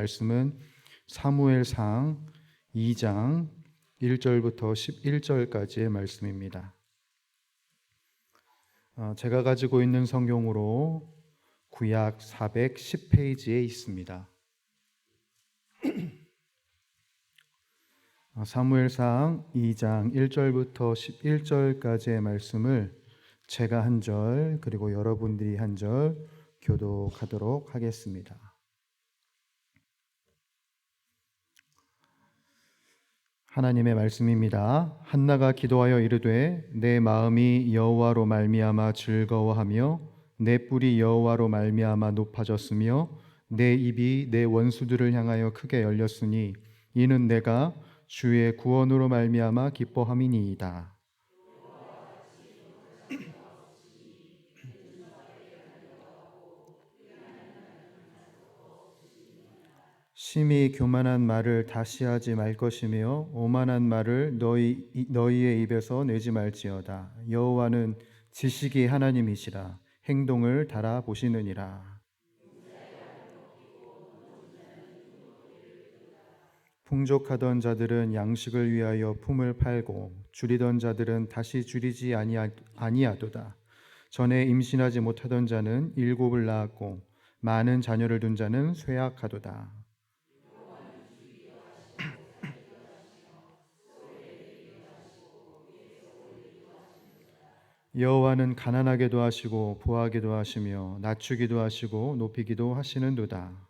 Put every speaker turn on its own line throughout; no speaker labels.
말씀은 사무엘상 2장 1절부터 11절까지의 말씀입니다. 제가 가지고 있는 성경으로 구약 410페이지에 있습니다. 사무엘상 2장 1절부터 11절까지의 말씀을 제가 한 절, 그리고 여러분들이 한 절 교독하도록 하겠습니다. 하나님의 말씀입니다. 한나가 기도하여 이르되 내 마음이 여호와로 말미암아 즐거워하며 내 뿔이 여호와로 말미암아 높아졌으며 내 입이 내 원수들을 향하여 크게 열렸으니 이는 내가 주의 구원으로 말미암아 기뻐함이니이다. 심히 교만한 말을 다시 하지 말 것이며 오만한 말을 너희의 입에서 내지 말지어다. 여호와는 지식이 하나님이시라. 행동을 달아보시느니라. 풍족하던 자들은 양식을 위하여 품을 팔고 줄이던 자들은 다시 줄이지 아니하도다. 전에 임신하지 못하던 자는 7을 낳았고 많은 자녀를 둔 자는 쇠약하도다. 여호와는 가난하게도 하시고 부하게도 하시며 낮추기도 하시고 높이기도 하시는도다.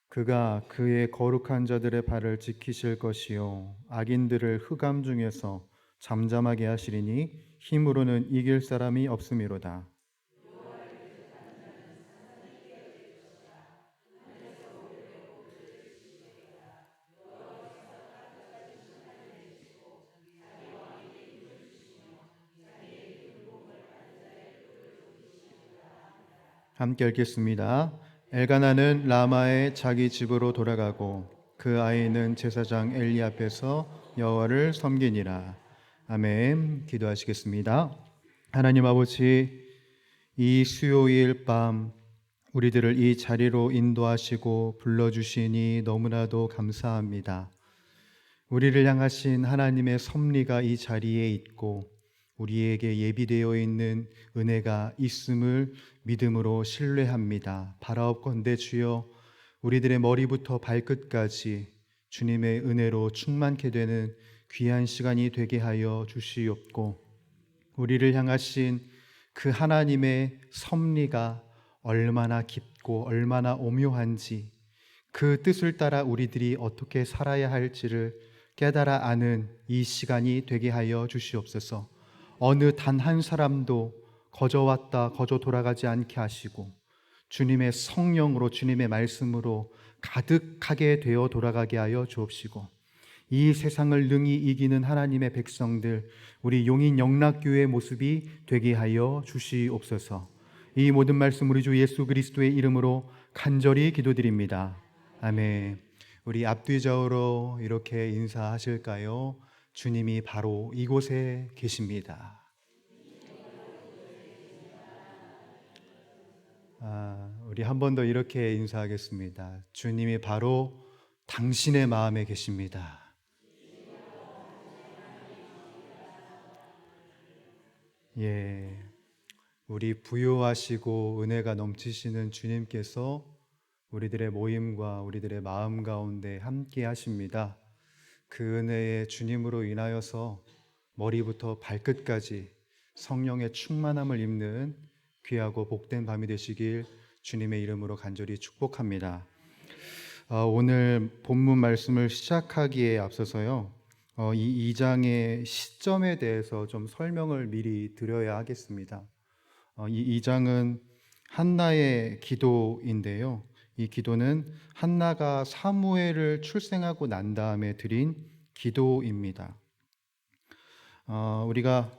그가 그의 거룩한 자들의 발을 지키실 것이요 악인들을 흑암 중에서 잠잠하게 하시리니 힘으로는 이길 사람이 없음이로다. 함께 읽겠습니다. 엘가나는 라마의 자기 집으로 돌아가고 그 아이는 제사장 엘리 앞에서 여호와를 섬기니라. 아멘. 기도하시겠습니다. 하나님 아버지, 이 수요일 밤 우리들을 이 자리로 인도하시고 불러주시니 너무나도 감사합니다. 우리를 향하신 하나님의 섭리가 이 자리에 있고 우리에게 예비되어 있는 은혜가 있음을 믿음으로 신뢰합니다. 바라옵건대 주여, 우리들의 머리부터 발끝까지 주님의 은혜로 충만케 되는 귀한 시간이 되게 하여 주시옵고, 우리를 향하신 그 하나님의 섭리가 얼마나 깊고 얼마나 오묘한지, 그 뜻을 따라 우리들이 어떻게 살아야 할지를 깨달아 아는 이 시간이 되게 하여 주시옵소서. 어느 단 한 사람도 거저 왔다 거저 돌아가지 않게 하시고 주님의 성령으로, 주님의 말씀으로 가득하게 되어 돌아가게 하여 주옵시고, 이 세상을 능히 이기는 하나님의 백성들, 우리 용인 영락교회의 모습이 되게 하여 주시옵소서. 이 모든 말씀 우리 주 예수 그리스도의 이름으로 간절히 기도드립니다. 아멘. 우리 앞뒤 좌우로 이렇게 인사하실까요? 주님이 바로 이곳에 계십니다. 우리 한 번 더 이렇게 인사하겠습니다. 주님이 바로 당신의 마음에 계십니다. 예, 우리 부요하시고 은혜가 넘치시는 주님께서 우리들의 모임과 우리들의 마음 가운데 함께 하십니다. 그 은혜의 주님으로 인하여서 머리부터 발끝까지 성령의 충만함을 입는 귀하고 복된 밤이 되시길 주님의 이름으로 간절히 축복합니다. 오늘 본문 말씀을 시작하기에 앞서서요, 이 2장의 시점에 대해서 좀 설명을 미리 드려야 하겠습니다. 이 2장은 한나의 기도인데요, 이 기도는 한나가 사무엘을 출생하고 난 다음에 드린 기도입니다. 우리가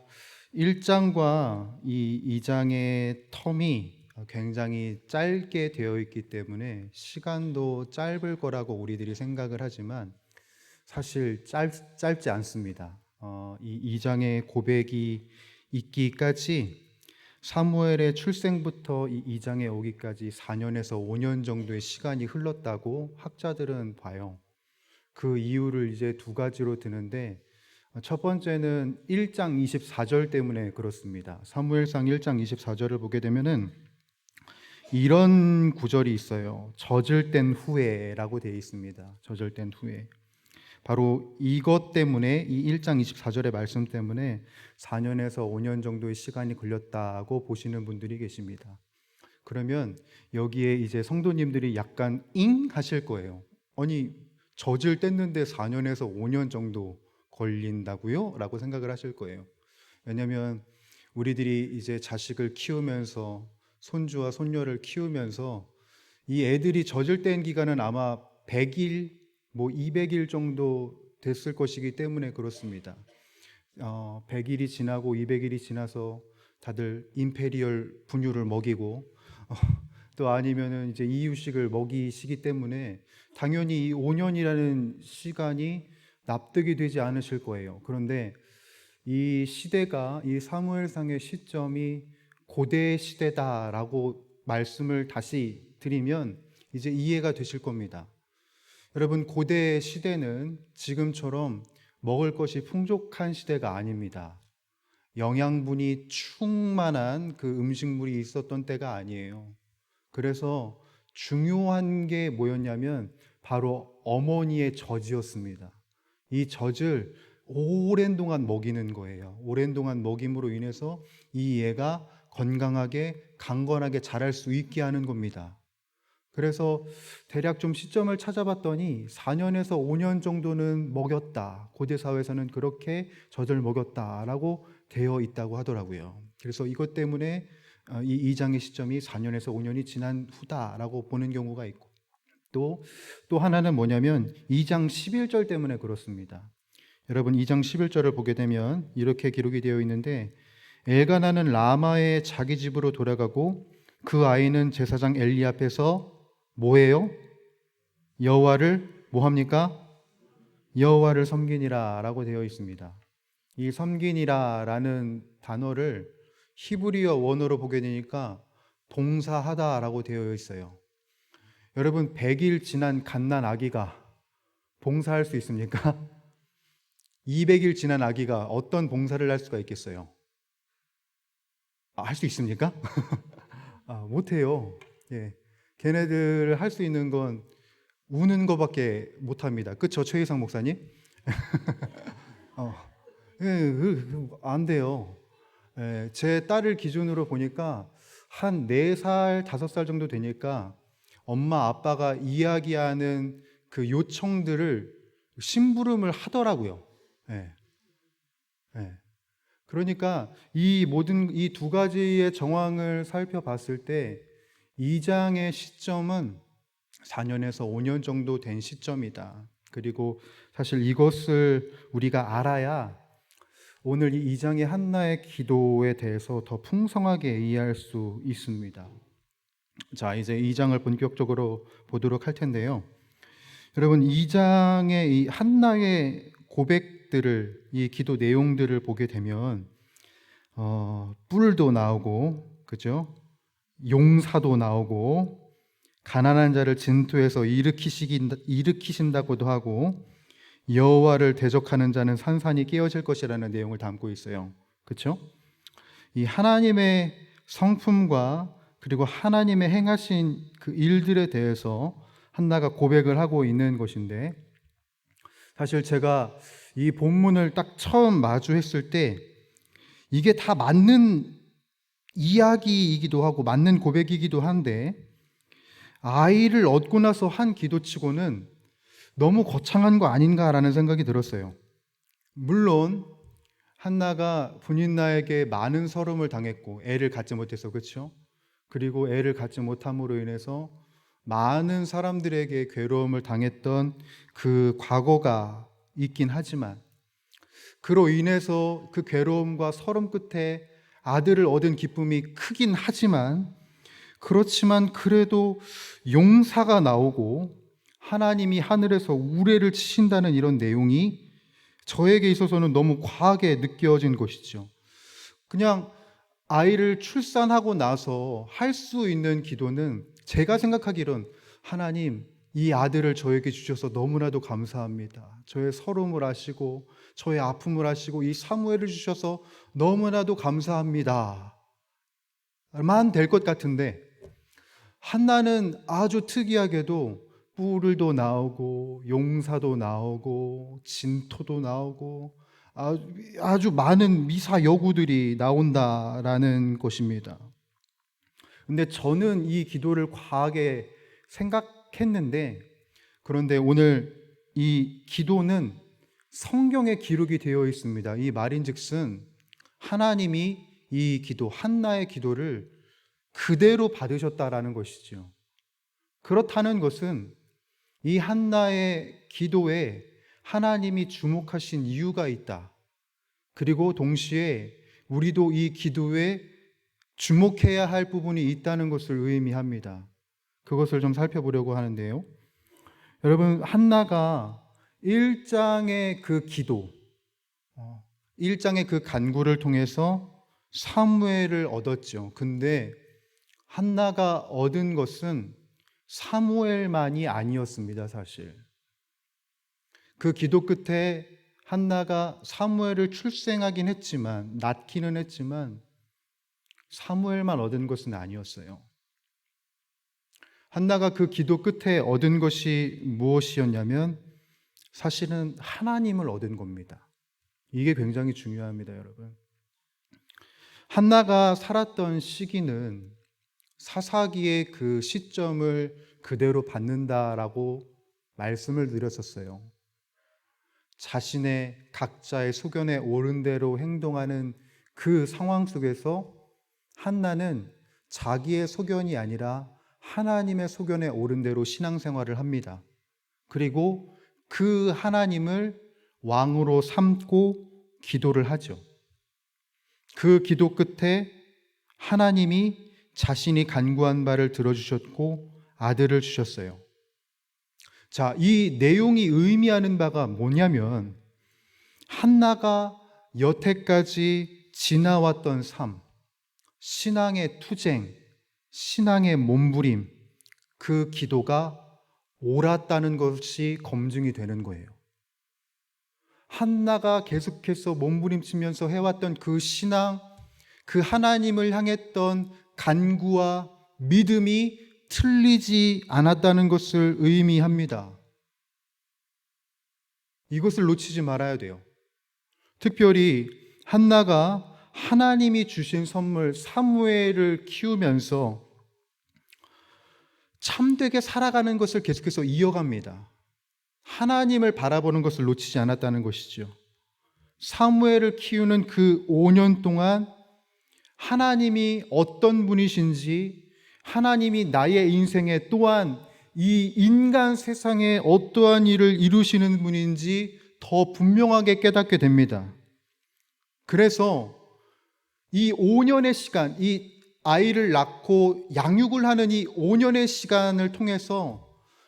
1장과 이 2장의 텀이 굉장히 짧게 되어 있기 때문에 시간도 짧을 거라고 우리들이 생각을 하지만 사실 짧지 않습니다. 이 2장의 고백이 있기까지 사무엘의 출생부터 이 2장에 오기까지 4년에서 5년 정도의 시간이 흘렀다고 학자들은 봐요. 그 이유를 이제 두 가지로 드는데 첫 번째는 1장 24절 때문에 그렇습니다. 사무엘상 1장 24절을 보게 되면은 이런 구절이 있어요. 젖을 땐 후에라고 되어 있습니다. 젖을 땐 후에. 바로 이것 때문에 이 1장 24절의 말씀 때문에 4년에서 5년 정도의 시간이 걸렸다고 보시는 분들이 계십니다. 그러면 여기에 이제 성도님들이 약간 잉 하실 거예요. 아니 젖을 뗐는데 4년에서 5년 정도 걸린다고요? 라고 생각을 하실 거예요. 왜냐하면 우리들이 이제 자식을 키우면서 손주와 손녀를 키우면서 이 애들이 젖을 뗀 기간은 아마 100일, 뭐 200일 정도 됐을 것이기 때문에 그렇습니다. 100일이 지나고 200일이 지나서 다들 임페리얼 분유를 먹이고 또 아니면은 이제 이유식을 먹이시기 때문에 당연히 이 5년이라는 시간이 납득이 되지 않으실 거예요. 그런데 이 시대가 이 사무엘상의 시점이 고대 시대다라고 말씀을 다시 드리면 이제 이해가 되실 겁니다. 여러분, 고대 시대는 지금처럼 먹을 것이 풍족한 시대가 아닙니다. 영양분이 충만한 그 음식물이 있었던 때가 아니에요. 그래서 중요한 게 뭐였냐면 바로 어머니의 젖이었습니다. 이 젖을 오랜 동안 먹이는 거예요. 오랜 동안 먹임으로 인해서 이 애가 건강하게 강건하게 자랄 수 있게 하는 겁니다. 그래서 대략 좀 시점을 찾아봤더니 4년에서 5년 정도는 먹였다. 고대 사회에서는 그렇게 젖을 먹였다라고 되어 있다고 하더라고요. 그래서 이것 때문에 이 2장의 시점이 4년에서 5년이 지난 후다라고 보는 경우가 있고 또 하나는 뭐냐면 2장 11절 때문에 그렇습니다. 여러분 2장 11절을 보게 되면 이렇게 기록이 되어 있는데 엘가나는 라마의 자기 집으로 돌아가고 그 아이는 제사장 엘리 앞에서 뭐예요? 여호와를 뭐합니까? 여호와를 섬기니라 라고 되어 있습니다. 이 섬기니라라는 단어를 히브리어 원어로 보게 되니까 봉사하다라고 되어 있어요. 여러분 100일 지난 갓난 아기가 봉사할 수 있습니까? 200일 지난 아기가 어떤 봉사를 할 수가 있겠어요? 할 수 있습니까? 못해요. 예. 걔네들 할 수 있는 건 우는 거밖에 못합니다. 그쵸, 최희상 목사님? 안 돼요. 예, 제 딸을 기준으로 보니까 한 4살, 5살 정도 되니까 엄마, 아빠가 이야기하는 그 요청들을 심부름을 하더라고요. 예, 예. 그러니까 이 두 가지의 정황을 살펴봤을 때 2장의 시점은 4년에서 5년 정도 된 시점이다. 그리고 사실 이것을 우리가 알아야 오늘 이 2장의 한나의 기도에 대해서 더 풍성하게 이해할 수 있습니다. 자, 이제 2장을 본격적으로 보도록 할 텐데요. 여러분, 2장의 이 한나의 고백들을, 이 기도 내용들을 보게 되면 뿔도 나오고, 그죠? 용사도 나오고, 가난한 자를 진토에서 일으키신다고도 하고, 여호와를 대적하는 자는 산산이 깨어질 것이라는 내용을 담고 있어요. 그렇죠? 이 하나님의 성품과 그리고 하나님의 행하신 그 일들에 대해서 한나가 고백을 하고 있는 것인데, 사실 제가 이 본문을 딱 처음 마주했을 때 이게 다 맞는 이야기이기도 하고 맞는 고백이기도 한데, 아이를 얻고 나서 한 기도치고는 너무 거창한 거 아닌가라는 생각이 들었어요. 물론 한나가 분인나에게 많은 서름을 당했고 애를 갖지 못해서, 그렇죠? 그리고 애를 갖지 못함으로 인해서 많은 사람들에게 괴로움을 당했던 그 과거가 있긴 하지만, 그로 인해서 그 괴로움과 서름 끝에 아들을 얻은 기쁨이 크긴 하지만, 그렇지만 그래도 용사가 나오고 하나님이 하늘에서 우레를 치신다는 이런 내용이 저에게 있어서는 너무 과하게 느껴진 것이죠. 그냥 아이를 출산하고 나서 할 수 있는 기도는 제가 생각하기론 하나님, 이 아들을 저에게 주셔서 너무나도 감사합니다. 저의 서름을 아시고 저의 아픔을 아시고 이 사무엘을 주셔서 너무나도 감사합니다. 만 될 것 같은데 한나는 아주 특이하게도 뿔을도 나오고 용사도 나오고 진토도 나오고 아주 많은 미사 여구들이 나온다라는 것입니다. 근데 저는 이 기도를 과하게 생각했는데, 그런데 오늘 이 기도는 성경에 기록이 되어 있습니다. 이 말인즉슨 하나님이 이 기도, 한나의 기도를 그대로 받으셨다라는 것이죠. 그렇다는 것은 이 한나의 기도에 하나님이 주목하신 이유가 있다. 그리고 동시에 우리도 이 기도에 주목해야 할 부분이 있다는 것을 의미합니다. 그것을 좀 살펴보려고 하는데요. 여러분, 한나가 1장의 그 기도, 1장의 그 간구를 통해서 사무엘을 얻었죠. 근데 한나가 얻은 것은 사무엘만이 아니었습니다, 사실. 그 기도 끝에 한나가 사무엘을 출생하긴 했지만, 낳기는 했지만 사무엘만 얻은 것은 아니었어요. 한나가 그 기도 끝에 얻은 것이 무엇이었냐면 사실은 하나님을 얻은 겁니다. 이게 굉장히 중요합니다, 여러분. 한나가 살았던 시기는 사사기의 그 시점을 그대로 받는다라고 말씀을 드렸었어요. 자신의 각자의 소견에 옳은 대로 행동하는 그 상황 속에서 한나는 자기의 소견이 아니라 하나님의 소견에 옳은 대로 신앙생활을 합니다. 그리고 그 하나님을 왕으로 삼고 기도를 하죠. 그 기도 끝에 하나님이 자신이 간구한 바를 들어주셨고 아들을 주셨어요. 자, 이 내용이 의미하는 바가 뭐냐면 한나가 여태까지 지나왔던 삶, 신앙의 투쟁, 신앙의 몸부림, 그 기도가 옳았다는 것이 검증이 되는 거예요. 한나가 계속해서 몸부림치면서 해왔던 그 신앙, 그 하나님을 향했던 간구와 믿음이 틀리지 않았다는 것을 의미합니다. 이것을 놓치지 말아야 돼요. 특별히 한나가 하나님이 주신 선물 사무엘을 키우면서 참되게 살아가는 것을 계속해서 이어갑니다. 하나님을 바라보는 것을 놓치지 않았다는 것이죠. 사무엘을 키우는 그 5년 동안 하나님이 어떤 분이신지, 하나님이 나의 인생에 또한 이 인간 세상에 어떠한 일을 이루시는 분인지 더 분명하게 깨닫게 됩니다. 그래서 이 5년의 시간, 이 아이를 낳고 양육을 하는 이 5년의 시간을 통해서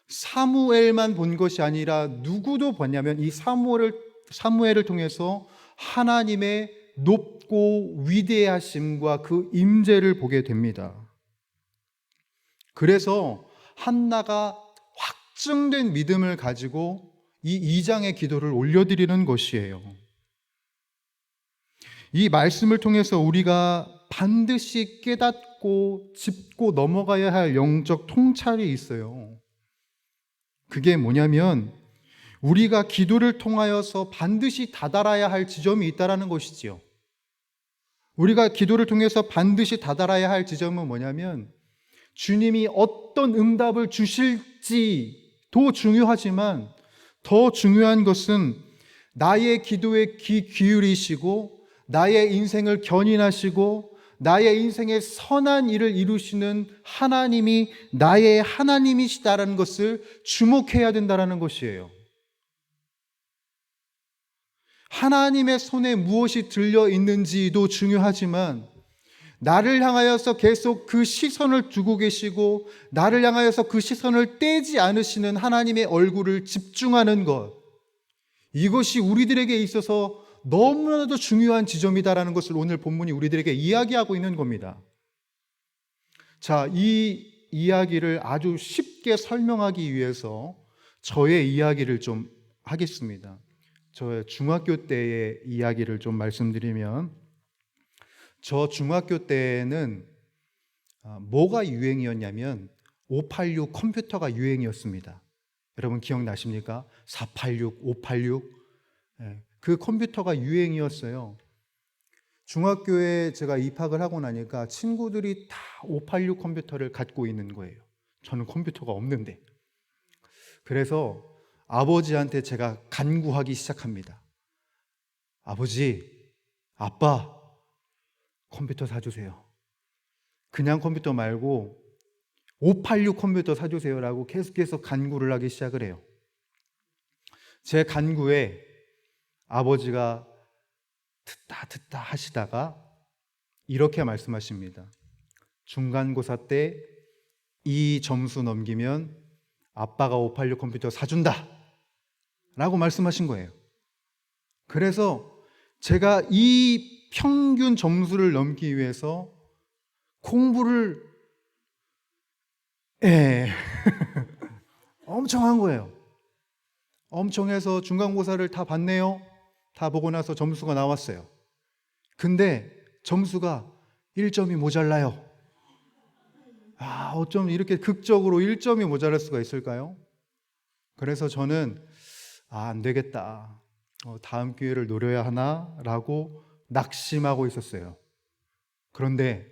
사무엘만 본 것이 아니라 누구도 봤냐면 이 사무엘을 통해서 하나님의 높고 위대하심과 그 임재를 보게 됩니다. 그래서 한나가 확증된 믿음을 가지고 이 2장의 기도를 올려드리는 것이에요. 이 말씀을 통해서 우리가 반드시 깨닫고 짚고 넘어가야 할 영적 통찰이 있어요. 그게 뭐냐면 우리가 기도를 통하여서 반드시 다다라야 할 지점이 있다는 것이지요. 우리가 기도를 통해서 반드시 다다라야 할 지점은 뭐냐면 주님이 어떤 응답을 주실지도 중요하지만 더 중요한 것은 나의 기도에 귀 기울이시고 나의 인생을 견인하시고 나의 인생에 선한 일을 이루시는 하나님이 나의 하나님이시다라는 것을 주목해야 된다는 것이에요. 하나님의 손에 무엇이 들려 있는지도 중요하지만 나를 향하여서 계속 그 시선을 두고 계시고 나를 향하여서 그 시선을 떼지 않으시는 하나님의 얼굴을 집중하는 것, 이것이 우리들에게 있어서 너무나도 중요한 지점이다라는 것을 오늘 본문이 우리들에게 이야기하고 있는 겁니다. 자, 이 이야기를 아주 쉽게 설명하기 위해서 저의 이야기를 좀 하겠습니다. 저의 중학교 때의 이야기를 좀 말씀드리면, 저 중학교 때는 뭐가 유행이었냐면 586 컴퓨터가 유행이었습니다. 여러분 기억나십니까? 486, 586. 그 컴퓨터가 유행이었어요. 중학교에 제가 입학을 하고 나니까 친구들이 다 586 컴퓨터를 갖고 있는 거예요. 저는 컴퓨터가 없는데. 그래서 아버지한테 제가 간구하기 시작합니다. 아버지, 아빠, 컴퓨터 사주세요. 그냥 컴퓨터 말고 586 컴퓨터 사주세요라고 계속해서 간구를 하기 시작을 해요. 제 간구에 아버지가 듣다 하시다가 이렇게 말씀하십니다. 중간고사 때 이 점수 넘기면 아빠가 586 컴퓨터 사준다 라고 말씀하신 거예요. 그래서 제가 이 평균 점수를 넘기 위해서 공부를 엄청 한 거예요. 엄청 해서 중간고사를 다 봤네요. 다 보고 나서 점수가 나왔어요. 근데 점수가 1점이 모자라요. 어쩜 이렇게 극적으로 1점이 모자랄 수가 있을까요? 그래서 저는 안 되겠다. 다음 기회를 노려야 하나라고 낙심하고 있었어요. 그런데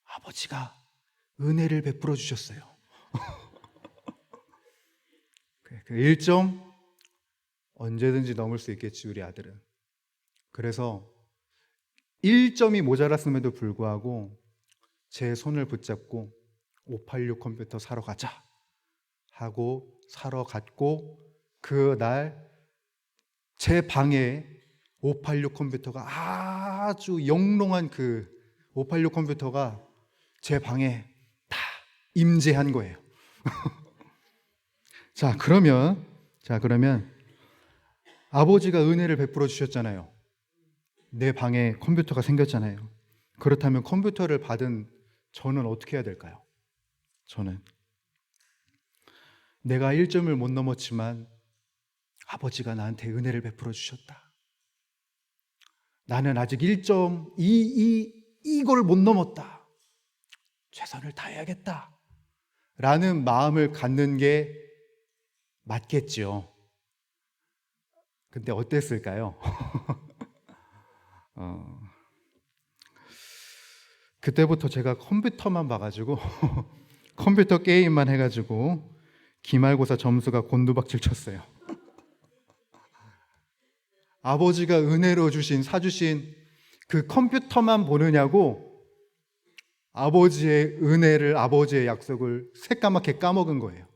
아버지가 은혜를 베풀어 주셨어요. 그 1점 언제든지 넘을 수 있겠지, 우리 아들은. 그래서 1점이 모자랐음에도 불구하고 제 손을 붙잡고 586 컴퓨터 사러 가자 하고 사러 갔고, 그날 제 방에 586 컴퓨터가, 아주 영롱한 그 586 컴퓨터가 제 방에 다 임재한 거예요. 자, 그러면 아버지가 은혜를 베풀어 주셨잖아요. 내 방에 컴퓨터가 생겼잖아요. 그렇다면 컴퓨터를 받은 저는 어떻게 해야 될까요? 저는 내가 1점을 못 넘었지만 아버지가 나한테 은혜를 베풀어 주셨다. 나는 아직 1점 이걸 못 넘었다. 최선을 다해야겠다 라는 마음을 갖는 게 맞겠죠. 근데 어땠을까요? 그때부터 제가 컴퓨터만 봐가지고 컴퓨터 게임만 해가지고 기말고사 점수가 곤두박질 쳤어요. 아버지가 은혜로 사주신 그 컴퓨터만 보느냐고 아버지의 은혜를, 아버지의 약속을 새까맣게 까먹은 거예요.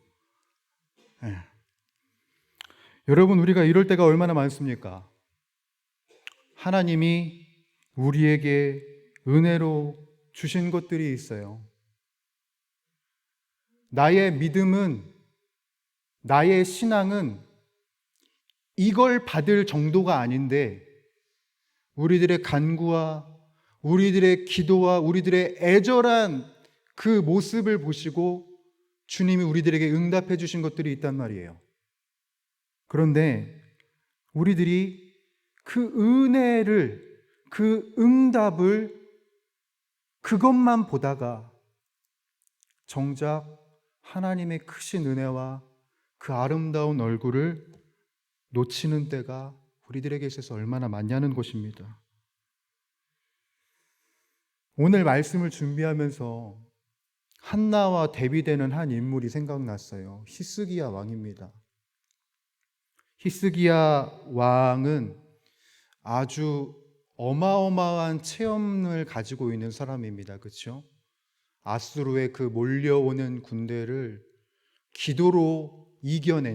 여러분, 우리가 이럴 때가 얼마나 많습니까? 하나님이 우리에게 은혜로 주신 것들이 있어요. 나의 믿음은, 나의 신앙은 이걸 받을 정도가 아닌데 우리들의 간구와 우리들의 기도와 우리들의 애절한 그 모습을 보시고 주님이 우리들에게 응답해 주신 것들이 있단 말이에요. 그런데 우리들이 그 은혜를, 그 응답을 그것만 보다가 정작 하나님의 크신 은혜와 그 아름다운 얼굴을 놓치는 때가 우리들에게 있어서 얼마나 많냐는 것입니다. 오늘 말씀을 준비하면서 한나와 대비되는 한 인물이 생각났어요. 히스기야 왕입니다. 히스기야 왕은 아주 어마어마한 체험을 가지고 있는 사람입니다. 그렇죠? 아수르의 그 몰려오는 군대를 기도로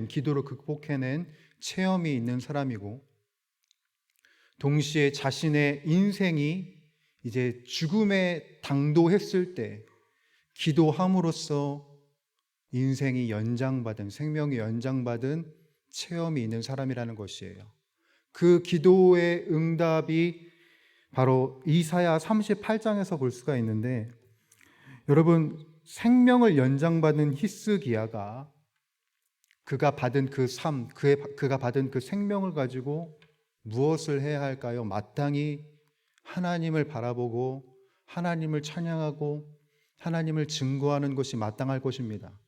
기도로 극복해낸 체험이 있는 사람이고, 동시에 자신의 인생이 이제 죽음에 당도했을 때 기도함으로써 인생이 연장받은, 생명이 연장받은 체험이 있는 사람이라는 것이에요. 그 기도의 응답이 바로 이사야 38장에서 볼 수가 있는데, 여러분, 생명을 연장받은 히스기야가 그가 받은 그 삶, 그가 받은 그 생명을 가지고 무엇을 해야 할까요? 마땅히 하나님을 바라보고 하나님을 찬양하고 하나님을 증거하는 것이 마땅할 것입니다.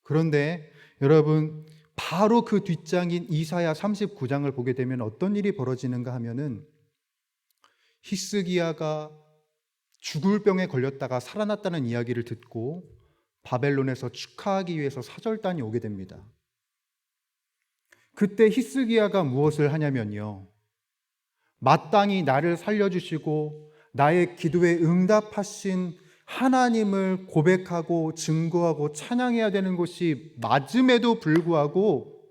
그런데 여러분, 바로 그 뒷장인 이사야 39장을 보게 되면 어떤 일이 벌어지는가 하면은, 히스기야가 죽을 병에 걸렸다가 살아났다는 이야기를 듣고 바벨론에서 축하하기 위해서 사절단이 오게 됩니다. 그때 히스기야가 무엇을 하냐면요, 마땅히 나를 살려주시고 나의 기도에 응답하신 하나님을 고백하고 증거하고 찬양해야 되는 것이 맞음에도 불구하고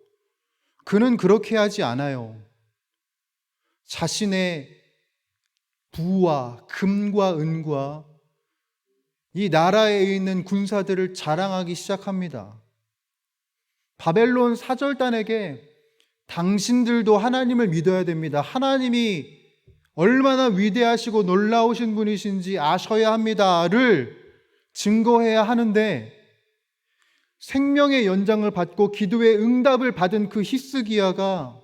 그는 그렇게 하지 않아요. 자신의 부와 금과 은과 이 나라에 있는 군사들을 자랑하기 시작합니다. 바벨론 사절단에게 당신들도 하나님을 믿어야 됩니다. 하나님이 얼마나 위대하시고 놀라우신 분이신지 아셔야 합니다를 증거해야 하는데, 생명의 연장을 받고 기도의 응답을 받은 그 히스기야가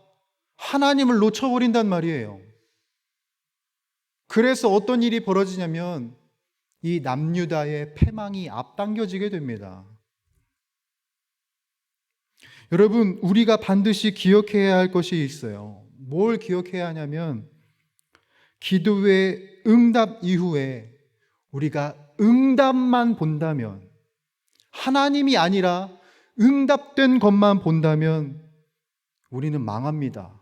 하나님을 놓쳐버린단 말이에요. 그래서 어떤 일이 벌어지냐면 이 남유다의 패망이 앞당겨지게 됩니다. 여러분, 우리가 반드시 기억해야 할 것이 있어요. 뭘 기억해야 하냐면, 기도의 응답 이후에 우리가 응답만 본다면, 하나님이 아니라 응답된 것만 본다면 우리는 망합니다.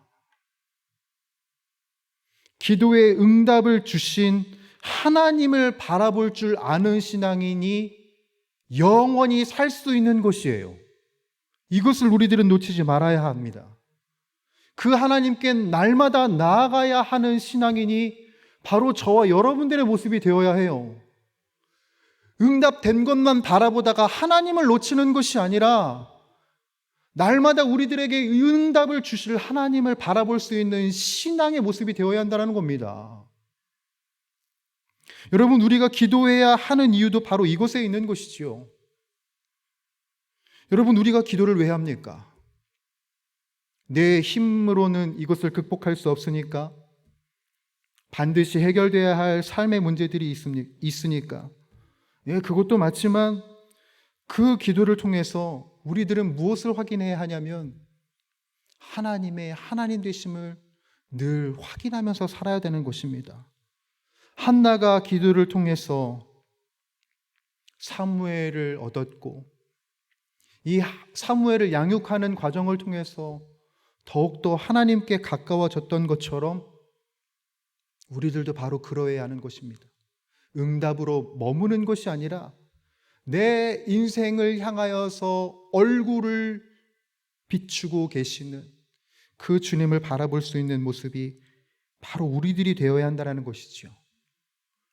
기도의 응답을 주신 하나님을 바라볼 줄 아는 신앙인이 영원히 살 수 있는 것이에요. 이것을 우리들은 놓치지 말아야 합니다. 그 하나님께 날마다 나아가야 하는 신앙인이 바로 저와 여러분들의 모습이 되어야 해요. 응답된 것만 바라보다가 하나님을 놓치는 것이 아니라 날마다 우리들에게 응답을 주실 하나님을 바라볼 수 있는 신앙의 모습이 되어야 한다는 겁니다. 여러분, 우리가 기도해야 하는 이유도 바로 이곳에 있는 것이지요. 여러분, 우리가 기도를 왜 합니까? 내 힘으로는 이것을 극복할 수 없으니까? 반드시 해결돼야 할 삶의 문제들이 있으니까? 예, 그것도 맞지만 그 기도를 통해서 우리들은 무엇을 확인해야 하냐면 하나님의 하나님 되심을 늘 확인하면서 살아야 되는 것입니다. 한나가 기도를 통해서 사무엘을 얻었고, 이 사무엘을 양육하는 과정을 통해서 더욱더 하나님께 가까워졌던 것처럼 우리들도 바로 그러해야 하는 것입니다. 응답으로 머무는 것이 아니라 내 인생을 향하여서 얼굴을 비추고 계시는 그 주님을 바라볼 수 있는 모습이 바로 우리들이 되어야 한다는 것이죠.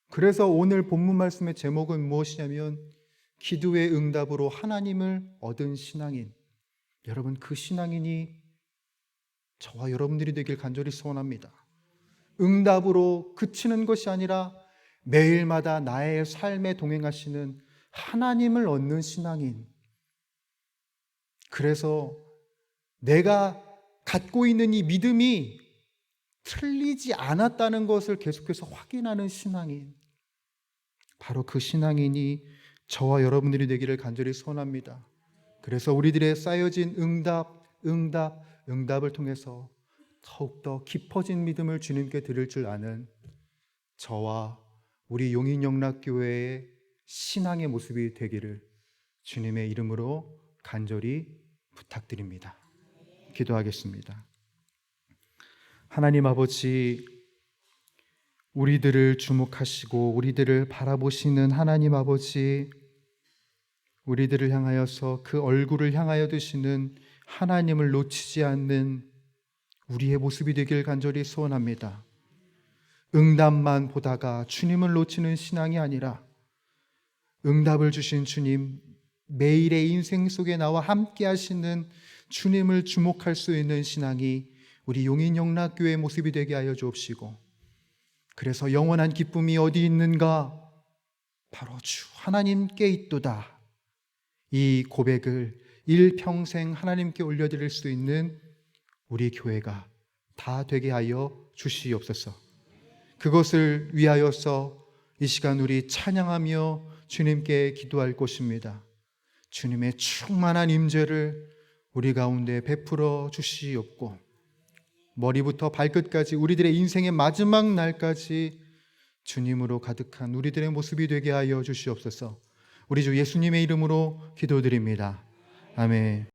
그래서 오늘 본문 말씀의 제목은 무엇이냐면, 기도의 응답으로 하나님을 얻은 신앙인. 여러분, 그 신앙인이 저와 여러분들이 되길 간절히 소원합니다. 응답으로 그치는 것이 아니라 매일마다 나의 삶에 동행하시는 하나님을 얻는 신앙인. 그래서 내가 갖고 있는 이 믿음이 틀리지 않았다는 것을 계속해서 확인하는 신앙인. 바로 그 신앙인이 저와 여러분들이 되기를 간절히 소원합니다. 그래서 우리들의 쌓여진 응답을 통해서 더욱더 깊어진 믿음을 주님께 드릴 줄 아는 저와 우리 용인영락교회의 신앙의 모습이 되기를 주님의 이름으로 간절히 부탁드립니다. 기도하겠습니다. 하나님 아버지, 우리들을 주목하시고 우리들을 바라보시는 하나님 아버지, 우리들을 향하여서 그 얼굴을 향하여 드시는 하나님을 놓치지 않는 우리의 모습이 되길 간절히 소원합니다. 응답만 보다가 주님을 놓치는 신앙이 아니라 응답을 주신 주님, 매일의 인생 속에 나와 함께 하시는 주님을 주목할 수 있는 신앙이 우리 용인영락교회의 모습이 되게 하여 주옵시고, 그래서 영원한 기쁨이 어디 있는가? 바로 주 하나님께 있도다. 이 고백을 일평생 하나님께 올려드릴 수 있는 우리 교회가 다 되게 하여 주시옵소서. 그것을 위하여서 이 시간 우리 찬양하며 주님께 기도할 것입니다. 주님의 충만한 임재를 우리 가운데 베풀어 주시옵고, 머리부터 발끝까지 우리들의 인생의 마지막 날까지 주님으로 가득한 우리들의 모습이 되게 하여 주시옵소서. 우리 주 예수님의 이름으로 기도드립니다. 아멘.